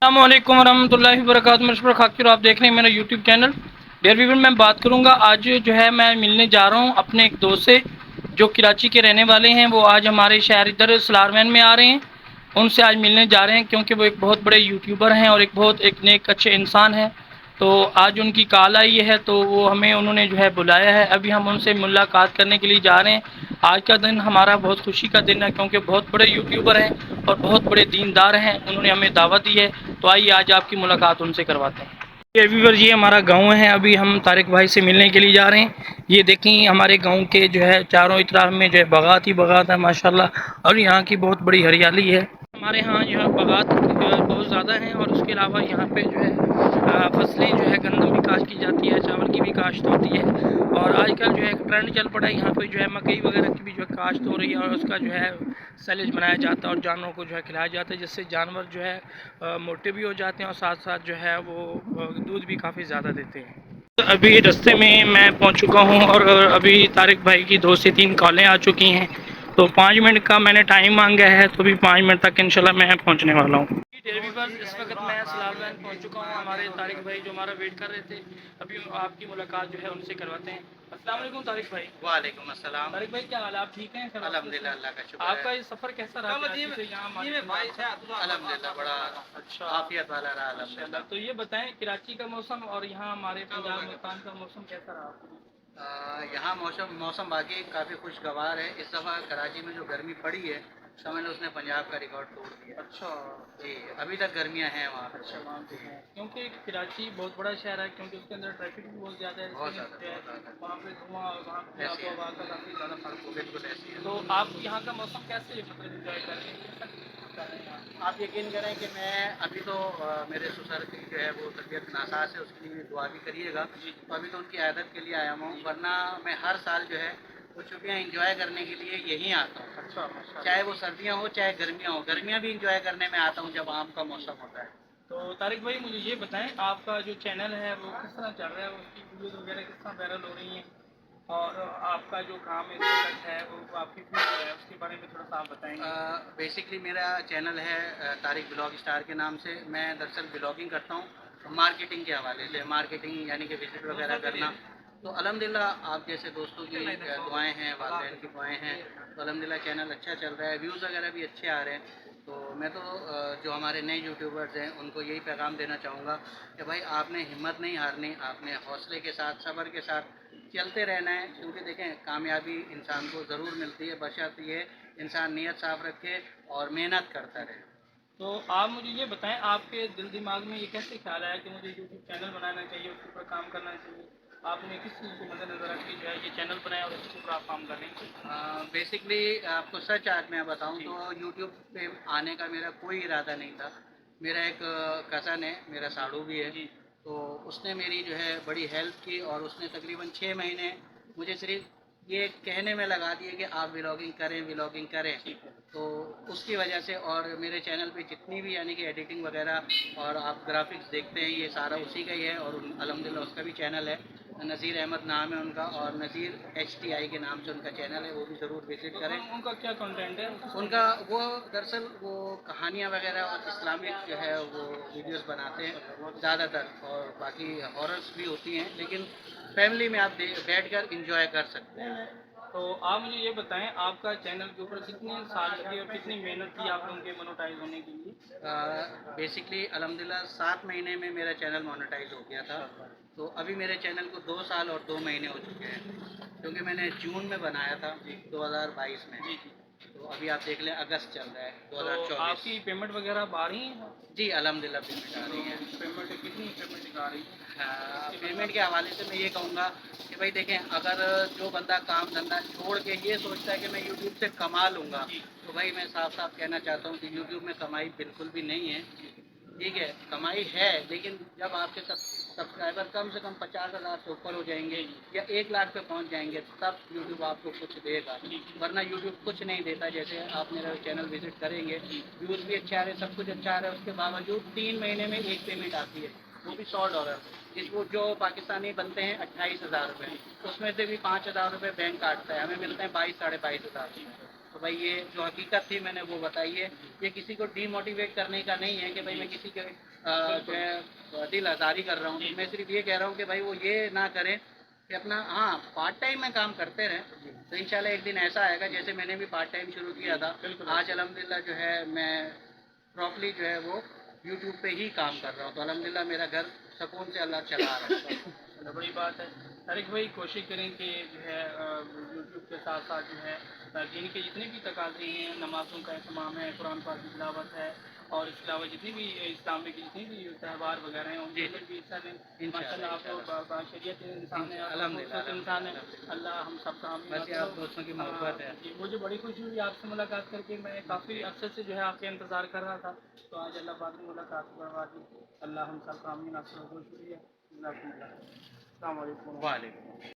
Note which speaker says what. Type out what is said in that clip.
Speaker 1: السلام علیکم ورحمۃ اللہ وبرکاتہ، مشور خاکر آپ دیکھ رہے ہیں میرا یوٹیوب چینل ڈیئر ویور۔ میں بات کروں گا آج جو ہے میں ملنے جا رہا ہوں اپنے ایک دوست سے جو کراچی کے رہنے والے ہیں۔ وہ آج ہمارے شہر ادھر سلارمین میں آ رہے ہیں، ان سے آج ملنے جا رہے ہیں کیونکہ وہ ایک بہت بڑے یوٹیوبر ہیں اور ایک نیک اچھے انسان ہیں۔ تو آج ان کی کال آئی ہے تو وہ ہمیں انہوں نے جو ہے بلایا ہے، ابھی ہم ان سے ملاقات کرنے کے لیے جا رہے ہیں۔ آج کا دن ہمارا بہت خوشی کا دن ہے کیونکہ بہت بڑے یوٹیوبر ہیں اور بہت بڑے دیندار ہیں، انہوں نے ہمیں دعوت دی ہے۔ تو آئیے آج آپ کی ملاقات ان سے کرواتے ہیں۔ یہ ہمارا گاؤں ہے، ابھی ہم طارق بھائی سے ملنے کے لیے جا رہے ہیں۔ یہ دیکھیں ہمارے گاؤں کے جو ہے چاروں اطراف میں جو ہے باغات ہی باغات ہے ماشاءاللہ، اور یہاں کی بہت بڑی ہریالی ہے۔ ہمارے ہاں جو ہے باغات بہت زیادہ ہیں اور اس کے علاوہ یہاں پہ جو ہے فصلیں جو ہے گندم بھی کاشت کی جاتی ہے، چاول کی بھی کاشت ہوتی ہے، اور آج کل جو ہے ایک ٹرینڈ چل پڑا ہے یہاں پہ جو ہے مکئی وغیرہ کی بھی جو ہے کاشت ہو رہی ہے اور اس کا جو ہے سیلیج بنایا جاتا ہے اور جانوروں کو جو ہے کھلایا جاتا ہے، جس سے جانور جو ہے موٹے بھی ہو جاتے ہیں اور ساتھ ساتھ جو ہے وہ دودھ بھی کافی زیادہ دیتے ہیں۔ ابھی رستے میں پہنچ چکا ہوں اور ابھی طارق بھائی کی 2 سے 3 کالیں آ چکی ہیں، تو 5 منٹ کا میں نے ٹائم مانگا ہے، تو بھی 5 منٹ تک انشاءاللہ میں پہنچنے والا ہوں۔ اس وقت میں سلارمین پہنچ چکا ہوں، ہمارے طارق بھائی جو ہمارا ویٹ کر رہے تھے، ابھی آپ کی ملاقات جو ہے ان سے کرواتے ہیں۔ السلام علیکم طارق بھائی۔
Speaker 2: وعلیکم السلام۔
Speaker 1: طارق بھائی کیا حال ہے، آپ ٹھیک ہیں؟
Speaker 2: الحمدللہ، اللہ کا شکر
Speaker 1: آپ
Speaker 2: ہے۔
Speaker 1: کا یہ سفر کیسا رہا کراچی سے یہاں ہمارے؟
Speaker 2: الحمدللہ بڑا
Speaker 1: اچھا
Speaker 2: عافیت والا رہا الحمدللہ۔
Speaker 1: تو یہ بتائیں کراچی کا موسم اور یہاں ہمارے پنجاب ملتان کا موسم کیسا رہا؟
Speaker 2: یہاں موسم واقعی کافی خوشگوار ہے۔ اس دفعہ کراچی میں جو گرمی پڑی ہے سمجھ لو اس نے پنجاب کا ریکارڈ توڑ دیا۔
Speaker 1: اچھا
Speaker 2: جی، ابھی تک گرمیاں ہیں وہاں پہ۔
Speaker 1: اچھا وہاں پہ ہیں کیونکہ کراچی بہت بڑا شہر ہے، کیونکہ اس کے اندر ٹریفک بھی بہت زیادہ ہے،
Speaker 2: بہت زیادہ
Speaker 1: وہاں پہ دھواں اور وہاں پہ آب و ہوا کا کافی زیادہ فرق ہوگا۔
Speaker 2: بالکل ایسی ہے۔
Speaker 1: تو آپ یہاں کا موسم کیسے مطلب انجوائے کر رہے ہیں؟
Speaker 2: آپ یقین کریں کہ میں ابھی تو میرے سسر کی جو ہے وہ طبیعت ناساز ہے، اس کے لیے دعا بھی کریے گا۔ تو ابھی تو ان کی عیادت کے لیے آیا ہوں، ورنہ میں ہر سال جو ہے وہ چھٹیاں انجوائے کرنے کے لیے یہیں آتا ہوں۔
Speaker 1: اچھا،
Speaker 2: چاہے وہ سردیاں ہوں چاہے گرمیاں ہوں، گرمیاں بھی انجوائے کرنے میں آتا ہوں جب آم کا موسم ہوتا ہے۔
Speaker 1: تو طارق بھائی مجھے یہ بتائیں آپ کا جو چینل ہے وہ کس طرح چل رہا ہے، اس کی ویڈیوز وغیرہ کس طرح وائرل ہو رہی ہیں، اور آپ کا جو کام اس وقت ہے وہ آپ کی ہے اس کے بارے میں تھوڑا سا آپ بتائیں گے؟
Speaker 2: بیسکلی میرا چینل ہے طارق بلاگ اسٹار کے نام سے۔ میں دراصل بلاگنگ کرتا ہوں مارکیٹنگ کے حوالے سے، مارکیٹنگ یعنی کہ وزٹ وغیرہ کرنا۔ تو الحمدللہ آپ جیسے دوستوں کی دعائیں ہیں، والدین کی دعائیں ہیں، تو الحمدللہ چینل اچھا چل رہا ہے، ویوز وغیرہ بھی اچھے آ رہے ہیں۔ تو میں تو جو ہمارے نئے یوٹیوبرز ہیں ان کو یہی پیغام دینا چاہوں گا کہ بھائی آپ نے ہمت نہیں ہارنی، آپ نے حوصلے کے ساتھ صبر کے ساتھ چلتے رہنا ہے، کیونکہ دیکھیں کامیابی انسان کو ضرور ملتی ہے، بشرط یہ انسان نیت صاف رکھے اور محنت کرتا رہے۔
Speaker 1: تو آپ مجھے یہ بتائیں آپ کے دل دماغ میں یہ کیسے خیال آیا کہ مجھے یوٹیوب چینل بنانا چاہیے، اس کے اوپر کام کرنا چاہیے؟ آپ نے کس چیز کو مد نظر رکھ کے جو ہے یہ چینل بنایا اور اس کے اوپر آپ کام کر رہے ہیں؟
Speaker 2: بیسکلی آپ کو سچ آج میں بتاؤں تو یوٹیوب پہ آنے کا میرا کوئی ارادہ نہیں تھا۔ میرا ایک کزن ہے، میرا ساڑو بھی ہے، تو اس نے میری جو ہے بڑی ہیلپ کی اور اس نے تقریباً 6 مہینے مجھے صرف یہ کہنے میں لگا دیے کہ آپ ولاگنگ کریں ولاگنگ کریں۔ تو اس کی وجہ سے اور میرے چینل پہ جتنی بھی یعنی کہ ایڈیٹنگ وغیرہ اور آپ گرافکس دیکھتے ہیں یہ سارا اسی کا ہی ہے، اور الحمدللہ اس کا بھی چینل ہے، نذیر احمد نام ہے ان کا، اور نذیر HTI کے نام سے ان کا چینل ہے، وہ بھی ضرور وزٹ کریں۔
Speaker 1: ان کا کیا کنٹینٹ ہے؟
Speaker 2: ان کا وہ دراصل وہ کہانیاں وغیرہ اور اسلامک جو ہے وہ ویڈیوز بناتے ہیں زیادہ تر، اور باقی ہاررس بھی ہوتی ہیں، لیکن فیملی میں آپ بیٹھ کر انجوائے کر سکتے ہیں۔
Speaker 1: تو آپ مجھے یہ بتائیں آپ کا چینل کے اوپر کتنے سال لگے اور کتنی محنت کی آپ لوگوں کے مونوٹائز ہونے کے لیے؟
Speaker 2: بیسکلی الحمدللہ 7 مہینے میں میرا چینل مونیٹائز ہو گیا تھا۔ تو ابھی میرے چینل کو 2 سال اور 2 مہینے ہو چکے ہیں، کیونکہ میں نے جون میں بنایا تھا 2022 میں، تو ابھی آپ دیکھ لیں اگست چل رہا ہے 2024۔
Speaker 1: آپ کی پیمنٹ وغیرہ آ رہی ہیں؟
Speaker 2: جی الحمدللہ پیمنٹ آ رہی ہے۔
Speaker 1: پیمنٹ کتنی پیمنٹ آ رہی ہے؟
Speaker 2: پیمنٹ کے حوالے سے میں یہ کہوں گا کہ بھائی دیکھیں اگر جو بندہ کام دھندا چھوڑ کے یہ سوچتا ہے کہ میں یوٹیوب سے کما لوں گا، تو بھائی میں صاف صاف کہنا چاہتا ہوں کہ یوٹیوب میں کمائی بالکل بھی نہیں ہے۔ ٹھیک ہے، کمائی ہے، لیکن جب آپ کے سبسکرائبر کم سے کم 50,000 سے اوپر ہو جائیں گے یا 1 لاکھ پہ پہنچ جائیں گے تب یوٹیوب آپ کو کچھ دے گا، ورنہ یوٹیوب کچھ نہیں دیتا۔ جیسے آپ میرا چینل وزٹ کریں گے، ویوز بھی اچھے آ رہے ہیں، سب کچھ اچھا آ رہا ہے، اس کے باوجود 3 مہینے میں ایک پیمنٹ آتی ہے، وہ بھی $100، جس کو جو پاکستانی بنتے ہیں 28,000 روپے، اس میں سے بھی 5,000 روپے بینک کاٹتا ہے، ہمیں ملتے ہیں 22,000 سے 22,000 روپے۔ تو بھائی یہ جو حقیقت تھی میں نے وہ بتائی ہے. یہ کسی کو ڈی موٹیویٹ کرنے کا نہیں ہے کہ بھائی میں کسی کے جو ہے دل آزاری کر رہا ہوں. میں صرف یہ کہہ رہا ہوں کہ بھائی وہ یہ نہ کریں کہ اپنا ہاں پارٹ ٹائم میں کام کرتے رہیں. تو انشاءاللہ ایک دن ایسا آئے گا جیسے میں نے بھی پارٹ ٹائم شروع کیا تھا. آج الحمدللہ جو ہے میں پراپرلی جو ہے وہ یوٹیوب پہ ہی کام کر رہا ہوں. تو الحمدللہ میرا گھر سکون سے اللہ چلا رہا ہے.
Speaker 1: بڑی بات ہے. طارق بھائی کوشش کریں کہ جو ہے یوٹیوب کے ساتھ ساتھ جو ہے دین کے جتنے بھی تقاضے ہیں، نمازوں کا اہتمام ہے، قرآن پاک کی تلاوت ہے، اور اس کے علاوہ جتنی بھی اسلامک جتنی بھی تہوار وغیرہ ہیں ان کے اندر بھی حصہ لیں. ماشاء اللہ آپ تو باشریت انسان ہیں، خوبصورت انسان ہیں. اللہ ہم سب کا
Speaker 2: بس یہ آپ دوستوں کی محبت ہے.
Speaker 1: جی مجھے بڑی خوشی ہوئی آپ سے ملاقات کر کے. میں کافی عرصے سے جو ہے آپ کا انتظار کر رہا تھا، تو آج اللہ پاک نے ملاقات کروا دی. اللہ ہم سب کا آمین. آپ سے بہت شکریہ. السلام علیکم.
Speaker 2: وعلیکم.